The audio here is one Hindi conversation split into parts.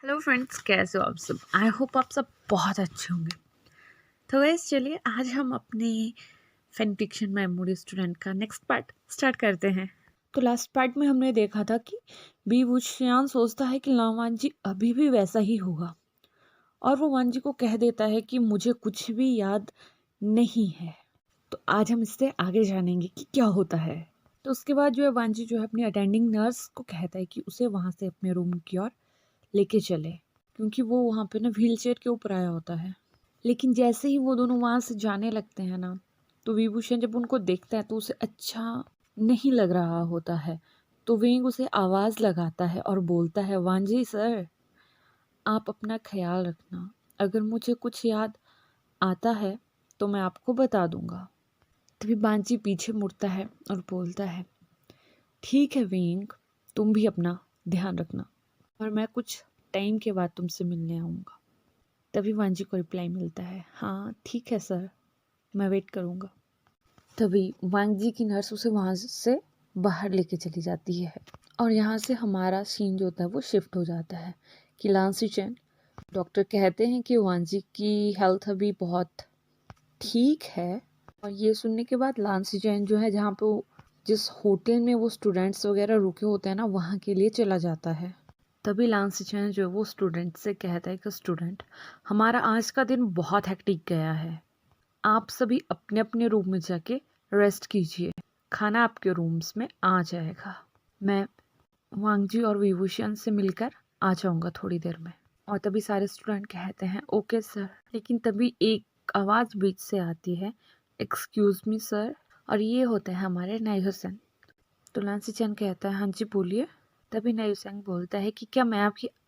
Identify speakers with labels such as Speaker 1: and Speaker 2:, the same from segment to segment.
Speaker 1: हेलो फ्रेंड्स, कैसे हो आप सब। आई होप आप सब बहुत अच्छे होंगे। तो गाइस चलिए आज हम अपने फैन फिक्शन मेमोरी स्टूडेंट का नेक्स्ट पार्ट स्टार्ट करते हैं। तो लास्ट पार्ट में हमने देखा था कि बी वुशियान सोचता है कि लावांजी अभी भी वैसा ही होगा और वो वांजी को कह देता है कि मुझे कुछ भी याद नहीं है। तो आज हम इससे आगे जानेंगे कि क्या होता है। तो उसके बाद जो है वांजी जो है अपनी अटेंडिंग नर्स को कहता है कि उसे वहाँ से अपने रूम की ओर लेके चले, क्योंकि वो वहाँ पे ना व्हील चेयर के ऊपर आया होता है। लेकिन जैसे ही वो दोनों वहाँ से जाने लगते हैं ना, तो विभूषण जब उनको देखता है तो उसे अच्छा नहीं लग रहा होता है। तो विंग उसे आवाज़ लगाता है और बोलता है, वांजी सर, आप अपना ख्याल रखना। अगर मुझे कुछ याद आता है तो मैं आपको बता दूंगा। तभी बांची पीछे मुड़ता है और बोलता है, ठीक है विंग, तुम भी अपना ध्यान रखना और मैं कुछ टाइम के बाद तुमसे मिलने आऊँगा। तभी वांजी को रिप्लाई मिलता है, हाँ ठीक है सर, मैं वेट करूँगा। तभी वांजी की नर्स उसे वहाँ से बाहर लेके चली जाती है और यहाँ से हमारा सीन जो होता है वो शिफ्ट हो जाता है कि लांसी चैन डॉक्टर कहते हैं कि वांजी की हेल्थ अभी बहुत ठीक है। और ये सुनने के बाद लांसी चैन जो है जहाँ पे जिस होटल में वो स्टूडेंट्स वगैरह रुके होते हैं ना, वहाँ के लिए चला जाता है। तभी लांसी चैन जो है वो स्टूडेंट से कहता है कि स्टूडेंट, हमारा आज का दिन बहुत हेक्टिक गया है, आप सभी अपने अपने रूम में जाके रेस्ट कीजिए, खाना आपके रूम्स में आ जाएगा, मैं वांगजी और विभूषण से मिलकर आ जाऊंगा थोड़ी देर में। और तभी सारे स्टूडेंट कहते हैं ओके सर। लेकिन तभी एक आवाज़ बीच से आती है, एक्सक्यूज मी सर, और ये होते हैं हमारे नाइहुसेन। तो लांसी चैन कहता है, हाँ जी बोलिए। तभी नाइहुसेन बोलता है कि क्या मैं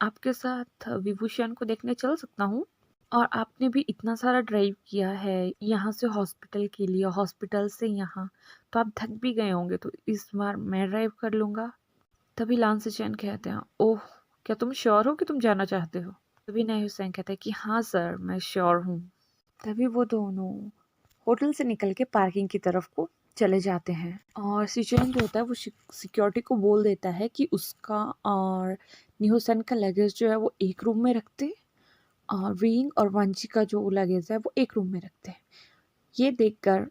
Speaker 1: आपके साथ विभूषण को देखने चल सकता हूँ? और आपने भी इतना सारा ड्राइव किया है यहाँ से हॉस्पिटल के लिए, हॉस्पिटल से यहाँ, तो आप थक भी गए होंगे, तो इस बार मैं ड्राइव कर लूँगा। तभी लांसी चैन कहते हैं, ओह क्या तुम श्योर हो कि तुम जाना चाहते हो? तभी नाइहुसेन कहता है कि हाँ सर, मैं श्योर हूँ। तभी वो दोनों होटल से निकल के पार्किंग की तरफ को चले जाते हैं और सिचुएन जो होता है वो सिक्योरिटी को बोल देता है कि उसका और निहोसन का लगेज जो है वो एक रूम में रखते और विंग और वांची का जो लगेज है वो एक रूम में रखते हैं। ये देखकर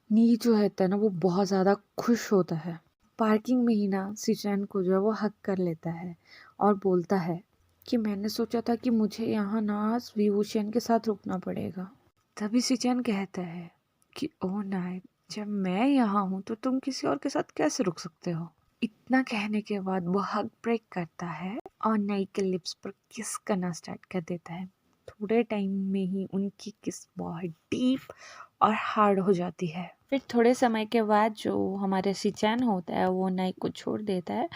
Speaker 1: नी जो है ना वो बहुत ज़्यादा खुश होता है। पार्किंग में ही ना सिचुएन को जो है वो हक कर लेता है और बोलता है कि मैंने सोचा था कि मुझे यहाँ ना विभूषण के साथ रुकना पड़ेगा। तभी सिचुएन कहता है कि ओह नाय, जब मैं यहाँ हूँ तो तुम किसी और के साथ कैसे रुक सकते हो? इतना कहने के बाद वो हग ब्रेक करता है और नई के लिप्स पर किस करना स्टार्ट कर देता है। थोड़े टाइम में ही उनकी किस बहुत डीप और हार्ड हो जाती है। फिर थोड़े समय के बाद जो हमारे सिचैन होता है वो नई को छोड़ देता है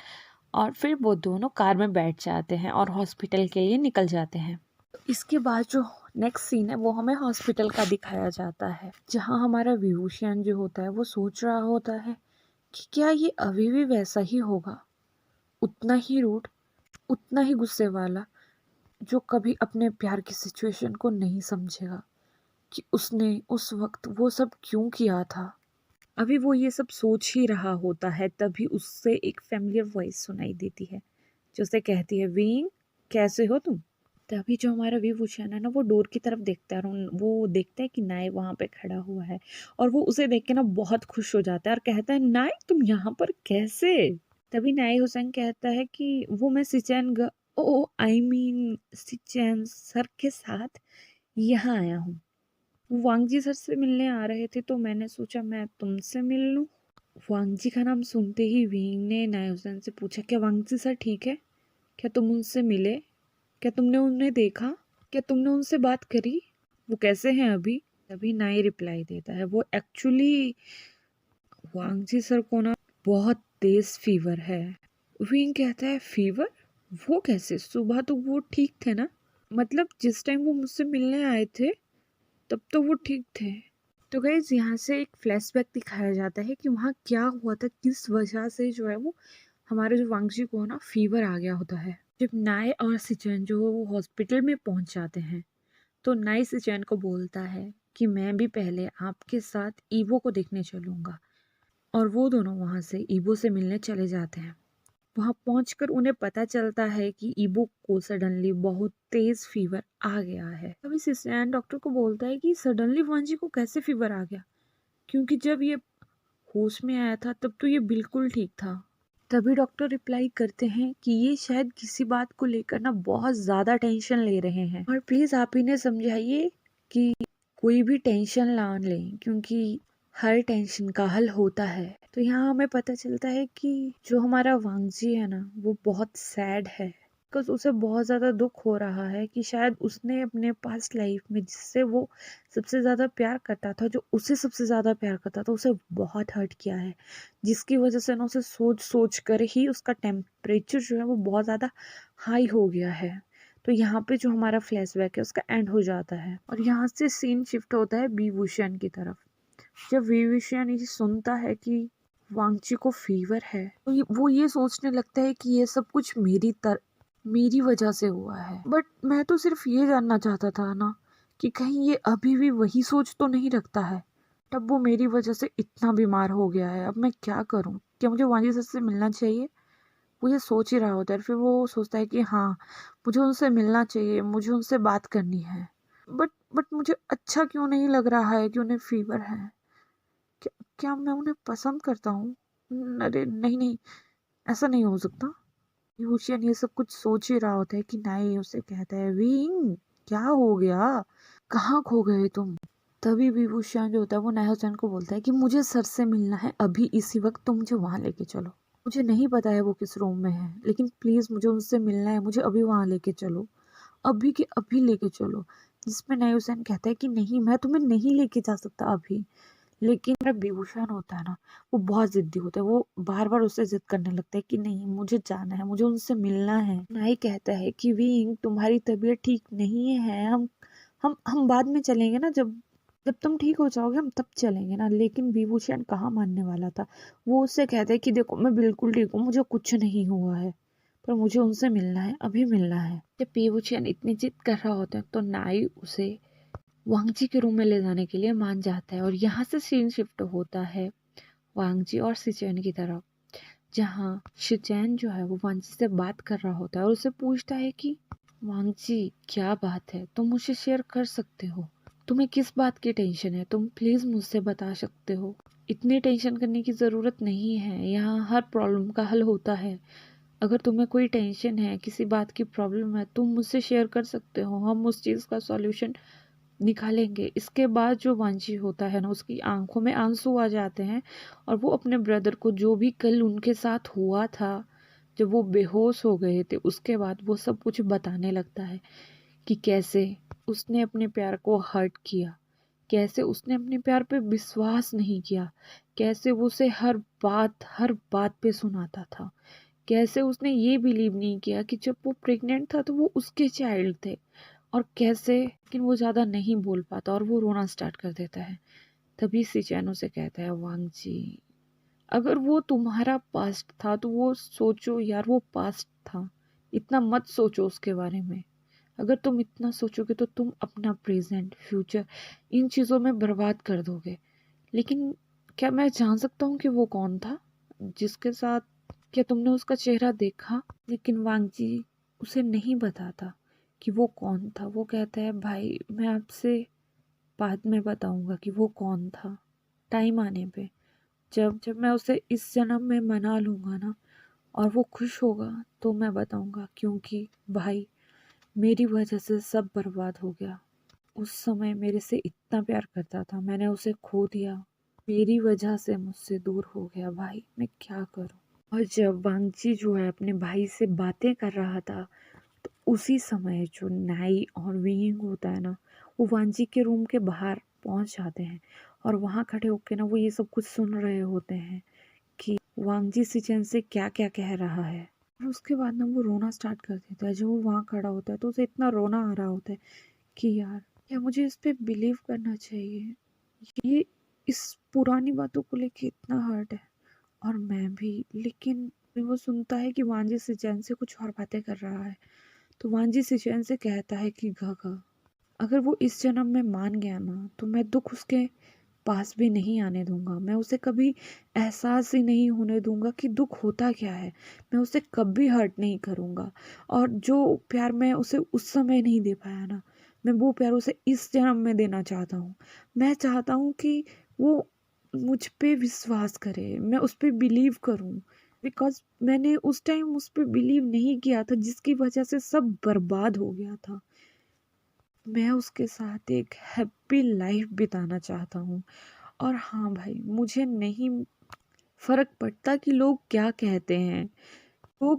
Speaker 1: और फिर वो दोनों कार में बैठ जाते हैं और हॉस्पिटल के लिए निकल जाते हैं। इसके बाद जो नेक्स्ट सीन है वो हमें हॉस्पिटल का दिखाया जाता है, जहाँ हमारा विभूषण जो होता है वो सोच रहा होता है कि क्या ये अभी भी वैसा ही होगा, उतना ही रूड, उतना ही गुस्से वाला, जो कभी अपने प्यार की सिचुएशन को नहीं समझेगा कि उसने उस वक्त वो सब क्यों किया था। अभी वो ये सब सोच ही रहा होता है, तभी उससे एक फैमिलियर वॉइस सुनाई देती है जो उसे कहती है, विंग कैसे हो तुम? तभी जो हमारा विभूषण है ना वो डोर की तरफ देखता है और वो देखता है कि नाय वहाँ पे खड़ा हुआ है और वो उसे देख के ना बहुत खुश हो जाता है और कहता है, नाय तुम यहाँ पर कैसे? तभी नाय हुसैन कहता है कि वो मैं ओ आई मीन सिचैन सर के साथ यहाँ आया हूँ। वो वांगजी सर से मिलने आ रहे थे तो मैंने सोचा मैं तुमसे मिल लूँ। वांगजी का नाम सुनते ही विंग ने नाय हुसैन से पूछा, क्या वांगजी सर ठीक है? क्या तुम उनसे मिले? क्या तुमने उन्हें देखा? क्या तुमने उनसे बात करी? वो कैसे हैं अभी? तभी नाई रिप्लाई देता है, वो एक्चुअली वांगजी सर को ना बहुत तेज फीवर है। विंग कहता है, फीवर? वो कैसे? सुबह तो वो ठीक थे ना, मतलब जिस टाइम वो मुझसे मिलने आए थे तब तो वो ठीक थे। तो गाइज यहाँ से एक फ्लैशबैक दिखाया जाता है कि वहाँ क्या हुआ था, किस वजह से जो है वो हमारे जो वांगजी को ना फीवर आ गया होता है। जब नाय और सिचन जो हॉस्पिटल में पहुंच जाते हैं तो नाय सिचन को बोलता है कि मैं भी पहले आपके साथ ईवो को देखने चलूँगा और वो दोनों वहाँ से ईवो से मिलने चले जाते हैं। वहाँ पहुंचकर उन्हें पता चलता है कि ईबो को सडनली बहुत तेज फीवर आ गया है। तभी सिस्टैन डॉक्टर को बोलता है कि सडनली वांजी को कैसे फीवर आ गया, क्योंकि जब ये होश में आया था तब तो ये बिल्कुल ठीक था। तभी डॉक्टर रिप्लाई करते हैं कि ये शायद किसी बात को लेकर ना बहुत ज़्यादा टेंशन ले रहे हैं, और प्लीज़ आप इन्हें समझाइए कि कोई भी टेंशन ना लें, क्योंकि हर टेंशन का हल होता है। तो यहाँ हमें पता चलता है कि जो हमारा वांगजी है ना, वो बहुत सैड है, बिकॉज उसे बहुत ज़्यादा दुख हो रहा है कि शायद उसने अपने पास्ट लाइफ में जिससे वो सबसे ज़्यादा प्यार करता था, जो उसे सबसे ज़्यादा प्यार करता था, उसे बहुत हर्ट किया है, जिसकी वजह से ना उसे सोच सोच कर ही उसका टेम्परेचर जो है वो बहुत ज़्यादा हाई हो गया है। तो यहाँ पे जो हमारा फ्लैशबैक है उसका एंड हो जाता है, और यहाँ से सीन शिफ्ट होता है विभूषण की तरफ। जब विभूषण ये सुनता है कि वांगची को फीवर है, तो वो ये सोचने लगता है कि ये सब कुछ मेरी वजह से हुआ है। बट मैं तो सिर्फ ये जानना चाहता था ना कि कहीं ये अभी भी वही सोच तो नहीं रखता है। तब वो मेरी वजह से इतना बीमार हो गया है, अब मैं क्या करूं? क्या मुझे वांजी सर से मिलना चाहिए? वो ये सोच ही रहा होता है। फिर वो सोचता है कि हाँ, मुझे उनसे मिलना चाहिए, मुझे उनसे बात करनी है। बट मुझे अच्छा क्यों नहीं लग रहा है कि उन्हें फीवर है। क्या मैं उन्हें पसंद करता हूँ? अरे नहीं नहीं, ऐसा नहीं हो सकता। विभूषण ये सब कुछ सोच ही रहा होता है कि नाई उसे कहता है, विंग क्या हो गया, कहाँ खो गए तुम? तभी विभूषण जो होता है वो नायक को बोलता है कि मुझे सर से मिलना है अभी इसी वक्त, तो मुझे वहां लेके चलो। मुझे नहीं पता है वो किस रूम में है, लेकिन प्लीज मुझे उनसे मिलना है, मुझे अभी वहां लेके चलो, अभी के अभी लेके चलो। जिसमें नायक कहता है कि नहीं, मैं तुम्हें नहीं लेके जा सकता अभी। लेकिन मेरा विभूषण होता है ना, वो बहुत जिद्दी होता है, वो बार बार उससे जिद करने लगता है कि नहीं, मुझे जाना है, मुझे उनसे मिलना है। नाई कहता है कि विंग तुम्हारी तबीयत ठीक नहीं है, हम बाद में चलेंगे ना, जब जब तुम ठीक हो जाओगे हम तब चलेंगे ना। लेकिन विभूषण कहाँ मानने वाला था। वो उससे कहता है कि देखो मैं बिल्कुल ठीक हूँ, मुझे कुछ नहीं हुआ है, पर मुझे उनसे मिलना है, अभी मिलना है। जब विभूषण इतनी जिद कर रहा होता है तो नाई उसे वांगजी के रूम में ले जाने के लिए मान जाता है, और यहाँ से सीन शिफ्ट होता है वांगजी और सिचैन की तरफ, जहाँ शिचैन जो है वो वांगजी से बात कर रहा होता है और उससे पूछता है कि वांगजी क्या बात है, तुम मुझे शेयर कर सकते हो, तुम्हें किस बात की टेंशन है, तुम प्लीज मुझसे बता सकते हो। इतनी टेंशन करने की जरूरत नहीं है, यहाँ हर प्रॉब्लम का हल होता है। अगर तुम्हें कोई टेंशन है, किसी बात की प्रॉब्लम है, तुम मुझसे शेयर कर सकते हो, हम उस चीज का सॉल्यूशन निकालेंगे। इसके बाद जो वांची होता है ना, उसकी आंखों में आंसू आ जाते हैं, और वो अपने ब्रदर को जो भी कल उनके साथ हुआ था, जब वो बेहोश हो गए थे, उसके बाद वो सब कुछ बताने लगता है कि कैसे उसने अपने प्यार को हर्ट किया, कैसे उसने अपने प्यार पे विश्वास नहीं किया, कैसे वो उसे हर बात पे सुनाता था, कैसे उसने ये बिलीव नहीं किया कि जब वो प्रेग्नेंट था तो वो उसके चाइल्ड थे, और कैसे, लेकिन वो ज़्यादा नहीं बोल पाता और वो रोना स्टार्ट कर देता है। तभी सिचैनो से कहता है, वांग जी अगर वो तुम्हारा पास्ट था तो वो सोचो यार, वो पास्ट था, इतना मत सोचो उसके बारे में। अगर तुम इतना सोचोगे तो तुम अपना प्रेजेंट फ्यूचर इन चीज़ों में बर्बाद कर दोगे। लेकिन क्या मैं जान सकता हूँ कि वो कौन था जिसके साथ, क्या तुमने उसका चेहरा देखा? लेकिन वांगजी उसे नहीं बताता कि वो कौन था। वो कहता है, भाई मैं आपसे बाद में बताऊंगा कि वो कौन था, टाइम आने पे, जब जब मैं उसे इस जन्म में मना लूंगा ना और वो खुश होगा तो मैं बताऊंगा। क्योंकि भाई मेरी वजह से सब बर्बाद हो गया। उस समय मेरे से इतना प्यार करता था, मैंने उसे खो दिया, मेरी वजह से मुझसे दूर हो गया। भाई मैं क्या करूं? और जब वांगजी जो है अपने भाई से बातें कर रहा था, तो उसी समय जो नाई और विंग होता है ना, वो वांगजी के रूम के बाहर पहुंच जाते हैं, और वहां खड़े होके ना वो ये सब कुछ सुन रहे होते हैं कि वांगजी सिचेन से क्या क्या कह रहा है। और उसके बाद ना वो रोना स्टार्ट कर देता है। जब वो वहाँ खड़ा होता है तो उसे इतना रोना आ रहा होता है कि यार, क्या मुझे इस पे बिलीव करना चाहिए? ये इस पुरानी बातों को लेके इतना हर्ट है, और मैं भी। लेकिन फिर वो सुनता है कि वांजी सिचैन से कुछ और बातें कर रहा है, तो वांजी सिचैन से कहता है कि गागा, अगर वो इस जन्म में मान गया ना तो मैं दुख उसके पास भी नहीं आने दूंगा। मैं उसे कभी एहसास ही नहीं होने दूंगा कि दुख होता क्या है। मैं उसे कभी हर्ट नहीं करूंगा। और जो प्यार मैं उसे उस समय नहीं दे पाया ना, मैं वो प्यार उसे इस जन्म में देना चाहता हूँ। मैं चाहता हूँ कि वो मुझ पे विश्वास करे, मैं उस पे बिलीव करूँ। बिकॉज मैंने उस टाइम उस पे बिलीव नहीं किया था, जिसकी वजह से सब बर्बाद हो गया था। मैं उसके साथ एक हैप्पी लाइफ बिताना चाहता हूँ। और हाँ भाई, मुझे नहीं फर्क पड़ता कि लोग क्या कहते हैं, वो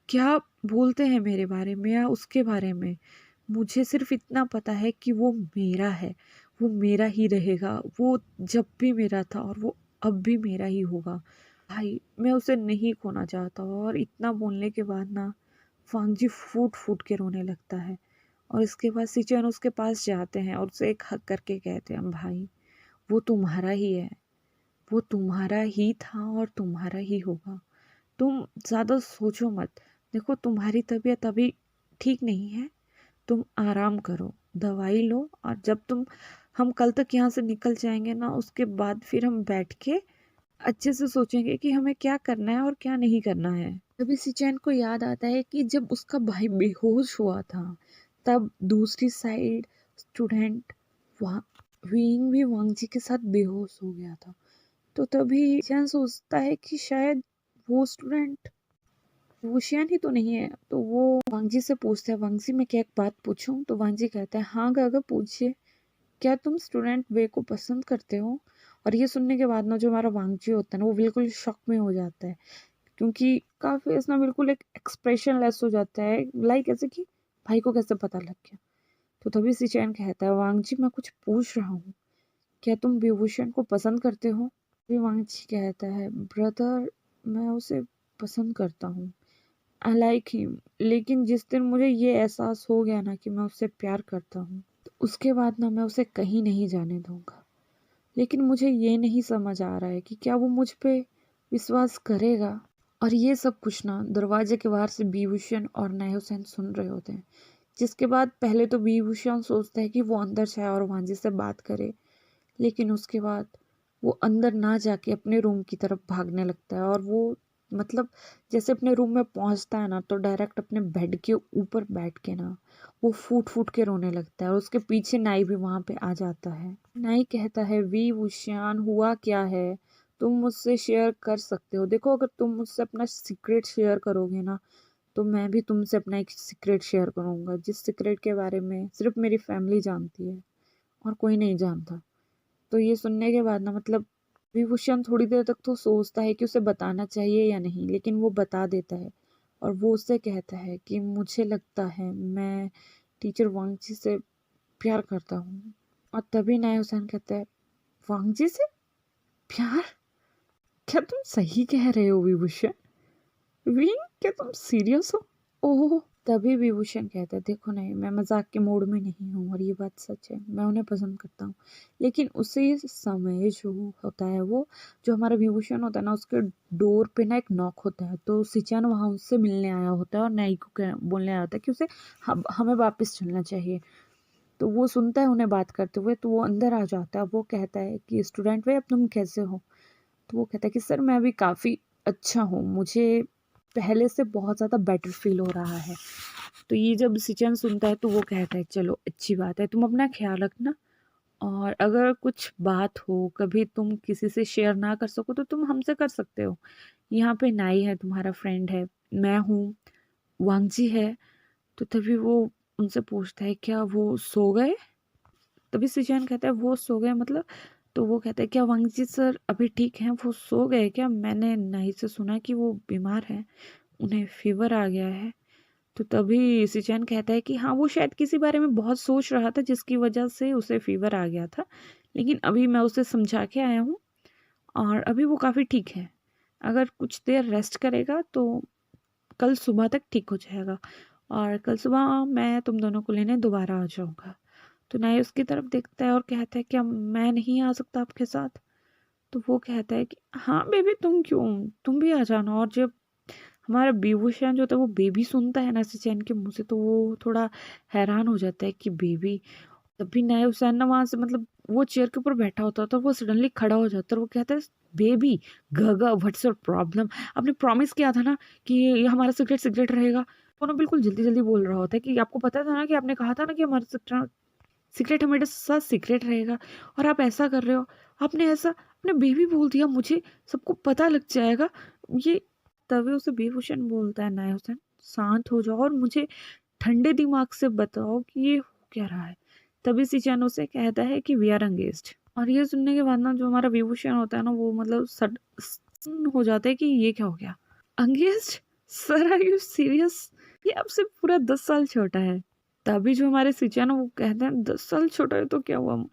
Speaker 1: क्या बोलते हैं मेरे बारे में या उसके बारे में। मुझे सिर्फ इतना पता है कि वो मेरा है, वो मेरा ही रहेगा। वो जब भी मेरा था और वो अब भी मेरा ही होगा। भाई, मैं उसे नहीं खोना चाहता। और इतना बोलने के बाद ना वांगजी फूट फूट के रोने लगता है। और इसके बाद सिचुएन उसके पास जाते हैं और उसे एक हक करके कहते हैं, भाई वो तुम्हारा ही है, वो तुम्हारा ही था और तुम्हारा ही होगा। तुम ज़्यादा सोचो मत। देखो, तुम्हारी तबीयत अभी ठीक नहीं है, तुम आराम करो, दवाई लो। और जब हम कल तक यहाँ से निकल जाएंगे ना, उसके बाद फिर हम बैठ के अच्छे से सोचेंगे कि हमें क्या करना है और क्या नहीं करना है। तभी सिचैन को याद आता है कि जब उसका भाई बेहोश हुआ था, तब दूसरी साइड स्टूडेंट विंग भी वांगजी के साथ बेहोश हो गया था। तो तभी सिचैन सोचता है कि शायद वो स्टूडेंट वुशियान ही तो नहीं है। तो वो वांगजी से पूछता है, वांगजी मैं क्या एक बात पूछूं? तो वांगजी कहता है, हाँ गागा पूछिए, क्या तुम स्टूडेंट वे को पसंद करते हो? और ये सुनने के बाद ना जो हमारा वांगजी होता है ना, वो बिल्कुल शॉक में हो जाता है। क्योंकि काफी ऐसा बिल्कुल एक एक्सप्रेशन लेस हो जाता है, लाइक ऐसे कि भाई को कैसे पता लग गया। तो तभी सिचैन कहता है, वांगजी मैं कुछ पूछ रहा हूँ, क्या तुम विभूषण को पसंद करते हो? फिर वांगजी कहता है, ब्रदर मैं उसे पसंद करता हूँ, आई लाइक हिम। लेकिन जिस दिन मुझे ये एहसास हो गया ना कि मैं उससे प्यार करता हूँ, तो उसके बाद ना मैं उसे कहीं नहीं जाने दूंगा। लेकिन मुझे ये नहीं समझ आ रहा है कि क्या वो मुझ पे विश्वास करेगा। और ये सब कुछ ना दरवाजे के बाहर से विभूषण और नायहुसेन सुन रहे होते हैं। जिसके बाद पहले तो विभूषण सोचता है कि वो अंदर जाए और वांजी से बात करे। लेकिन उसके बाद वो अंदर ना जाके अपने रूम की तरफ भागने लगता है। और वो मतलब जैसे अपने रूम में पहुंचता है ना, तो डायरेक्ट अपने बेड के ऊपर बैठ के ना वो फूट फूट के रोने लगता है। और उसके पीछे नाई भी वहां पे आ जाता है। नाई कहता है, वी वुशियान हुआ क्या है? तुम मुझसे शेयर कर सकते हो। देखो, अगर तुम मुझसे अपना सीक्रेट शेयर करोगे ना, तो मैं भी तुमसे अपना एक सीक्रेट शेयर करूंगा, जिस सीक्रेट के बारे में सिर्फ मेरी फैमिली जानती है और कोई नहीं जानता। तो ये सुनने के बाद ना मतलब विभूषण थोड़ी देर तक तो सोचता है कि उसे बताना चाहिए या नहीं, लेकिन वो बता देता है। और वो उससे कहता है कि मुझे लगता है मैं टीचर वांगजी से प्यार करता हूँ। और तभी नाय हुसैन कहता है, वांगजी से प्यार? क्या तुम सही कह रहे हो विभूषण? विंग, क्या तुम सीरियस हो? ओह। तभी विभूषण कहता है, देखो नहीं, मैं मजाक के मूड में नहीं हूँ और ये बात सच है, मैं उन्हें पसंद करता हूँ। लेकिन उसी समय जो होता है, वो जो हमारा विभूषण होता है ना, उसके डोर पे ना एक नॉक होता है। तो सिचैन वहां उससे मिलने आया होता है और नाई को बोलने आया होता है कि उसे हमें वापस चलना चाहिए। तो वो सुनता है उन्हें बात करते हुए, तो वो अंदर आ जाता है। वो कहता है कि स्टूडेंट वे, अब तुम कैसे हो? तो वो कहता है कि सर मैं अभी काफ़ी अच्छा हूँ, मुझे पहले से बहुत ज़्यादा बेटर फील हो रहा है। तो ये जब सिचन सुनता है तो वो कहता है, चलो अच्छी बात है, तुम अपना ख्याल रखना। और अगर कुछ बात हो, कभी तुम किसी से शेयर ना कर सको, तो तुम हमसे कर सकते हो। यहाँ पे नाई है, तुम्हारा फ्रेंड है, मैं हूँ, वांगजी है। तो तभी वो उनसे पूछता है, क्या वो सो गए? तभी सिचन कहता है, वो सो गए मतलब? तो वो कहता है, क्या वांगजी सर अभी ठीक हैं, वो सो गए क्या? मैंने नाई से सुना कि वो बीमार है, उन्हें फीवर आ गया है। तो तभी सिचैन कहता है कि हाँ, वो शायद किसी बारे में बहुत सोच रहा था, जिसकी वजह से उसे फीवर आ गया था। लेकिन अभी मैं उसे समझा के आया हूँ और अभी वो काफ़ी ठीक है। अगर कुछ देर रेस्ट करेगा तो कल सुबह तक ठीक हो जाएगा। और कल सुबह मैं तुम दोनों को लेने दोबारा आ जाऊँगा। तो नाई उसकी तरफ देखता है और कहता है, क्या मैं नहीं आ सकता आपके साथ? तो वो कहता है कि हाँ बेबी, तुम क्यों, तुम भी आ जाना। और जब हमारा विभूषण जो होता है वो बेबी सुनता है ना सिचैन के मुंह से, तो वो थोड़ा हैरान हो जाता है कि बेबी। तभी नए हुसैन ना वहाँ से मतलब वो चेयर के ऊपर बैठा होता था, वो सडनली खड़ा हो जाता है और वो कहता है, बेबी गगा व्हाट्स योर प्रॉब्लम, आपने प्रॉमिस किया था ना कि ये हमारा सीक्रेट सीक्रेट रहेगा। वो ना बिल्कुल जल्दी जल्दी बोल रहा होता है कि आपको पता था ना कि आपने कहा था ना कि हमारा सीक्रेट हमारे साथ सीक्रेट रहेगा, और आप ऐसा कर रहे हो, आपने ऐसा अपने बेबी बोल दिया, मुझे सबको पता लग जाएगा ये। तभी उसे बेहुशन बोलता है, नए हुसैन शांत हो जाओ और मुझे ठंडे दिमाग से बताओ कि ये हो क्या रहा है। तभी सिचैन उसे कहता है कि वी आर एंगेज्ड। और ये सुनने के बाद ना जो हमारा विभूषण होता है ना वो मतलब सडन हो जाता है कि ये क्या हो गया, engaged, sir are you serious, ये आपसे पूरा 10 साल छोटा है। तभी जो हमारे सिचैन वो कहते हैं 10 साल छोटा है तो क्या हुआ।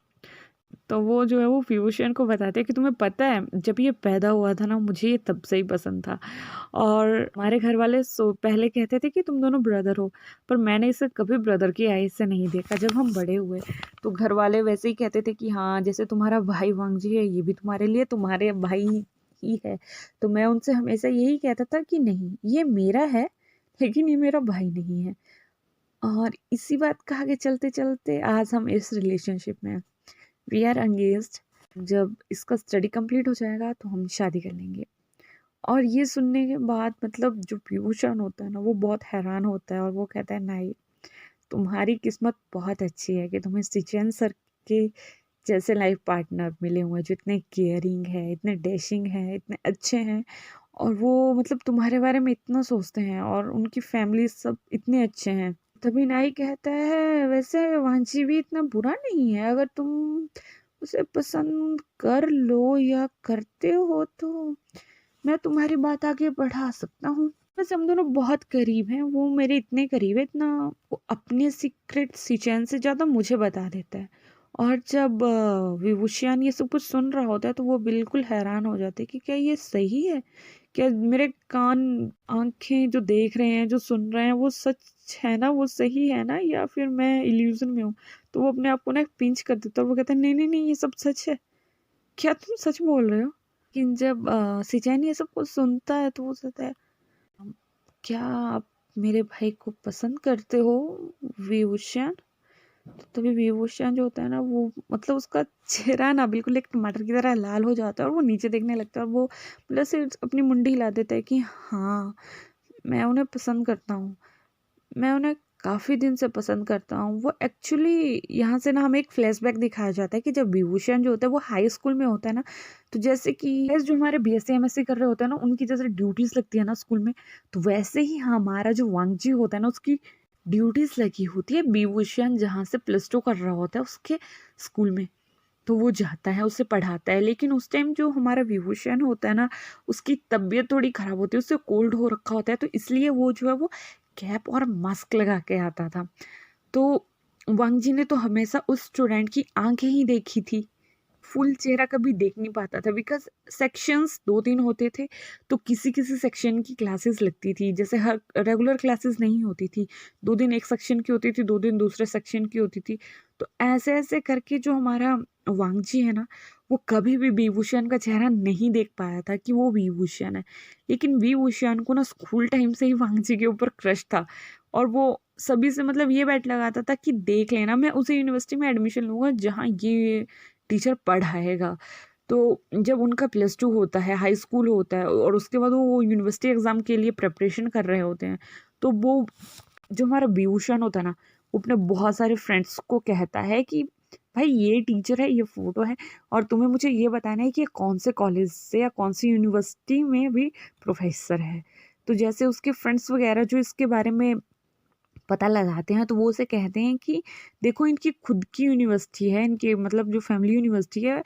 Speaker 1: तो वो जो है वो विभूषण को बताते हैं कि तुम्हें पता है जब ये पैदा हुआ था ना मुझे ये तब से ही पसंद था, और हमारे घर वाले पहले कहते थे कि तुम दोनों ब्रदर हो, पर मैंने इसे कभी ब्रदर की आई से नहीं देखा। जब हम बड़े हुए तो घर वाले वैसे ही कहते थे कि हाँ जैसे तुम्हारा भाई वांगजी है ये भी तुम्हारे लिए तुम्हारे भाई ही है। तो मैं उनसे हमेशा यही कहता था कि नहीं ये मेरा है लेकिन ये मेरा भाई नहीं है। और इसी बात का आगे चलते चलते आज हम इस रिलेशनशिप में हैं। We are engaged. जब इसका स्टडी कंप्लीट हो जाएगा तो हम शादी कर लेंगे। और ये सुनने के बाद मतलब जो विभूषण होता है ना वो बहुत हैरान होता है और वो कहता है नहीं, तुम्हारी किस्मत बहुत अच्छी है कि तुम्हें सिचेन सर के जैसे लाइफ पार्टनर मिले हुए हैं जो इतने केयरिंग है, इतने डैशिंग है, इतने अच्छे हैं, और वो मतलब तुम्हारे बारे में इतना सोचते हैं, और उनकी फैमिली सब इतने अच्छे हैं। तभी नाई कहता है वैसे वांची भी इतना बुरा नहीं है, अगर तुम उसे पसंद कर लो या करते हो तो मैं तुम्हारी बात आगे बढ़ा सकता हूँ। वैसे हम दोनों बहुत करीब हैं, वो मेरे इतने करीब है इतना वो अपने सीक्रेट सिचैन से ज़्यादा मुझे बता देता है। और जब विभूषण ये सब कुछ सुन रहा होता है तो वो बिल्कुल हैरान हो जाते हैं कि क्या ये सही है, क्या मेरे कान आंखें जो देख रहे हैं जो सुन रहे हैं वो सच है ना, वो सही है ना, या फिर मैं इल्यूजन में हूँ। तो वो अपने आप को ना पिंच कर देता है और वो कहता है नहीं नहीं नहीं ये सब सच है, क्या तुम सच बोल रहे हो। लेकिन जब सिचैन ये सब कुछ सुनता है तो वो कहता है क्या आप मेरे भाई को पसंद करते हो विभूषण। तो तभी विभूषण जो होता है ना वो मतलब उसका चेहरा ना बिल्कुल एक टमाटर की तरह लाल हो जाता है और वो नीचे देखने लगता है और वो मतलब से अपनी मुंडी हिला देता है कि हाँ मैं उन्हें पसंद करता हूँ, मैं उन्हें काफ़ी दिन से पसंद करता हूँ। वो एक्चुअली यहाँ से ना हमें एक फ्लैशबैक दिखाया जाता है कि जब विभूषण जो होता है वो हाई स्कूल में होता है ना, तो जैसे कि जो हमारे बीएससी एमएससी कर रहे होते हैं ना उनकी जैसे ड्यूटीज लगती है ना स्कूल में, तो वैसे ही हमारा जो वांगजी होता है ना उसकी ड्यूटीज लगी होती है विभूषण जहाँ से +2 कर रहा होता है उसके स्कूल में। तो वो जाता है उसे पढ़ाता है, लेकिन उस टाइम जो हमारा विभूषण होता है ना उसकी तबीयत थोड़ी खराब होती है, उससे कोल्ड हो रखा होता है, तो इसलिए वो जो है वो कैप और मास्क लगा के आता था। तो वांग जी ने तो हमेशा उस स्टूडेंट की आंखें ही देखी थी, फुल चेहरा कभी देख नहीं पाता था बिकॉज सेक्शंस 2-3 होते थे, तो किसी किसी सेक्शन की क्लासेस लगती थी, जैसे हर रेगुलर क्लासेस नहीं होती थी, 2 दिन एक सेक्शन की होती थी, 2 दिन दूसरे सेक्शन की होती थी। तो ऐसे ऐसे करके जो हमारा वांगजी है ना वो कभी भी विभूषण का चेहरा नहीं देख पाया था कि वो विभूषण है, लेकिन विभूषण को ना स्कूल टाइम से ही वांगजी के ऊपर क्रश था, और वो सभी से मतलब ये बैट लगाता था कि देख लेना मैं उसी यूनिवर्सिटी में एडमिशन लूँगा जहाँ ये टीचर पढ़ाएगा। तो जब उनका +2 होता है, हाई स्कूल होता है और उसके बाद वो यूनिवर्सिटी एग्ज़ाम के लिए प्रिपरेशन कर रहे होते हैं, तो वो जो हमारा विभूषण होता है ना, वो अपने बहुत सारे फ्रेंड्स को कहता है कि भाई ये टीचर है, ये फ़ोटो है, और तुम्हें मुझे ये बताना है कि ये कौन से कॉलेज से या कौन सी यूनिवर्सिटी में भी प्रोफ़ेसर है। तो जैसे उसके फ्रेंड्स वग़ैरह जो इसके बारे में पता लगाते हैं तो वो उसे कहते हैं कि देखो इनकी खुद की यूनिवर्सिटी है, इनके मतलब जो फैमिली यूनिवर्सिटी है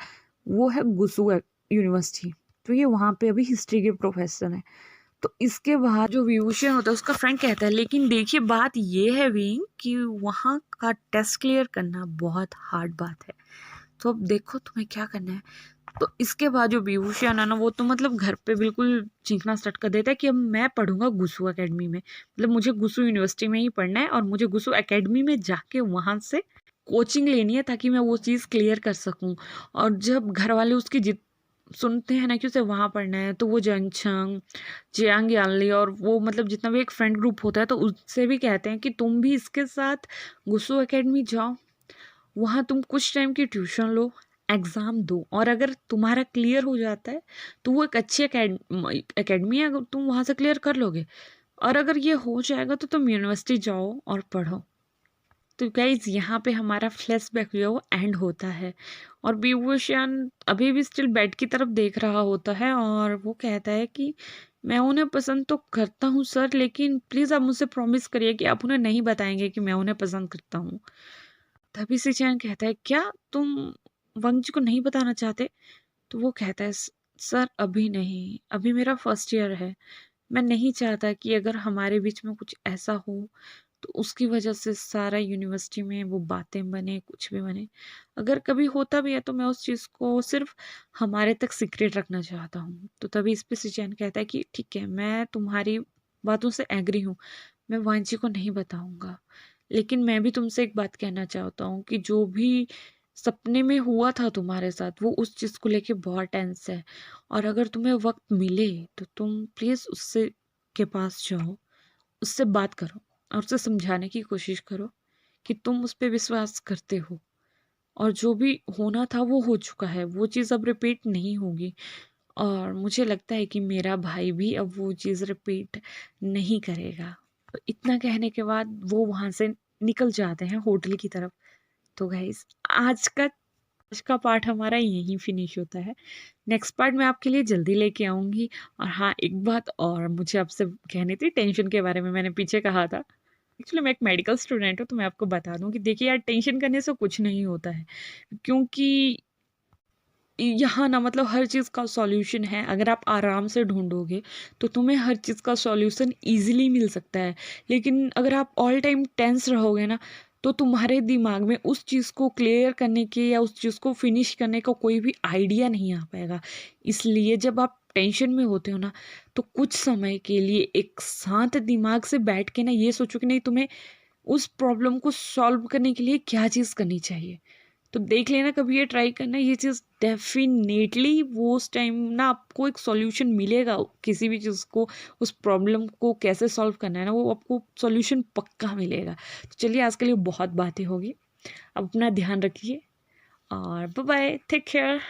Speaker 1: वो है गुसू यूनिवर्सिटी, तो ये वहाँ पे अभी हिस्ट्री के प्रोफेसर हैं। तो इसके बाद जो विभूषण होता है उसका फ्रेंड कहता है लेकिन देखिए बात ये है विंग कि वहाँ का टेस्ट क्लियर करना बहुत हार्ड बात है, तो अब देखो तुम्हें क्या करना है। तो इसके बाद जो विभूषण है ना वो तो मतलब घर पे बिल्कुल चीखना स्टार्ट कर देता है कि अब मैं पढ़ूंगा गुसु एकेडमी में, मतलब मुझे गुसु यूनिवर्सिटी में ही पढ़ना है और मुझे गुसु एकेडमी में जाके वहाँ से कोचिंग लेनी है ताकि मैं वो चीज़ क्लियर कर सकूँ। और जब घर वाले उसकी जिद सुनते हैं ना कि उसे वहाँ पढ़ना है तो वो जंगछंग जियांग यानली और वो मतलब जितना भी एक फ्रेंड ग्रुप होता है तो उससे भी कहते हैं कि तुम भी इसके साथ गुसु एकेडमी जाओ। वहाँ तुम कुछ टाइम की ट्यूशन लो, एग्ज़ाम दो, और अगर तुम्हारा क्लियर हो जाता है तो वो एक अच्छी एकेडमी है, अगर तुम वहाँ से क्लियर कर लोगे, और अगर ये हो जाएगा तो तुम यूनिवर्सिटी जाओ और पढ़ो। तो गाइज यहाँ पे हमारा फ्लैशबैक जो है वो एंड होता है, और विभूषण अभी भी स्टिल बेड की तरफ देख रहा होता है, और वो कहता है कि मैं उन्हें पसंद तो करता हूँ सर, लेकिन प्लीज़ आप मुझसे प्रॉमिस करिए कि आप उन्हें नहीं बताएंगे कि मैं उन्हें पसंद करता हूँ। तभी से चैन कहता है, क्या तुम वंग जी को नहीं बताना चाहते? तो वो कहता है, सर अभी नहीं, अभी मेरा फर्स्ट ईयर है, मैं नहीं चाहता कि अगर हमारे बीच में कुछ ऐसा हो तो उसकी वजह से सारा यूनिवर्सिटी में वो बातें बने, कुछ भी बने। अगर कभी होता भी है तो मैं उस चीज़ को सिर्फ हमारे तक सीक्रेट रखना चाहता हूँ। तो तभी इस पे सिचैन कहता है कि ठीक है, मैं तुम्हारी बातों से एग्री हूँ, मैं वांची को नहीं बताऊंगा, लेकिन मैं भी तुमसे एक बात कहना चाहता हूँ कि जो भी सपने में हुआ था तुम्हारे साथ, वो उस चीज़ को लेके बहुत टेंस है, और अगर तुम्हें वक्त मिले तो तुम प्लीज़ उससे के पास जाओ, उससे बात करो और उसे समझाने की कोशिश करो कि तुम उस पे विश्वास करते हो, और जो भी होना था वो हो चुका है, वो चीज़ अब रिपीट नहीं होगी, और मुझे लगता है कि मेरा भाई भी अब वो चीज़ रिपीट नहीं करेगा। तो इतना कहने के बाद वो वहाँ से निकल जाते हैं होटल की तरफ। तो गाइस, आज का पार्ट हमारा यहीं फिनिश होता है। नेक्स्ट पार्ट मैं आपके लिए जल्दी लेके आऊँगी। और हाँ, एक बात और मुझे आपसे कहनी थी टेंशन के बारे में, मैंने पीछे कहा था। एक्चुअली मैं एक मेडिकल स्टूडेंट हूँ, तो मैं आपको बता दूँ कि देखिए यार, टेंशन करने से कुछ नहीं होता है, क्योंकि यहाँ ना मतलब हर चीज़ का सॉल्यूशन है। अगर आप आराम से ढूंढोगे तो तुम्हें हर चीज़ का सॉल्यूशन ईजिली मिल सकता है, लेकिन अगर आप ऑल टाइम टेंस रहोगे ना, तो तुम्हारे दिमाग में उस चीज़ को क्लियर करने के या उस चीज़ को फिनिश करने का कोई भी आइडिया नहीं आ पाएगा। इसलिए जब आप टेंशन में होते हो ना, तो कुछ समय के लिए एक शांत दिमाग से बैठ के ना ये सोचो कि नहीं, तुम्हें उस प्रॉब्लम को सॉल्व करने के लिए क्या चीज़ करनी चाहिए। तो देख लेना, कभी ये ट्राई करना, ये चीज़ डेफिनेटली वो उस टाइम ना आपको एक सॉल्यूशन मिलेगा, किसी भी चीज़ को, उस प्रॉब्लम को कैसे सॉल्व करना है ना, वो आपको सॉल्यूशन पक्का मिलेगा। तो चलिए, आज के लिए बहुत बातें होगी, अब अपना ध्यान रखिए, और बाय बाय, टेक केयर।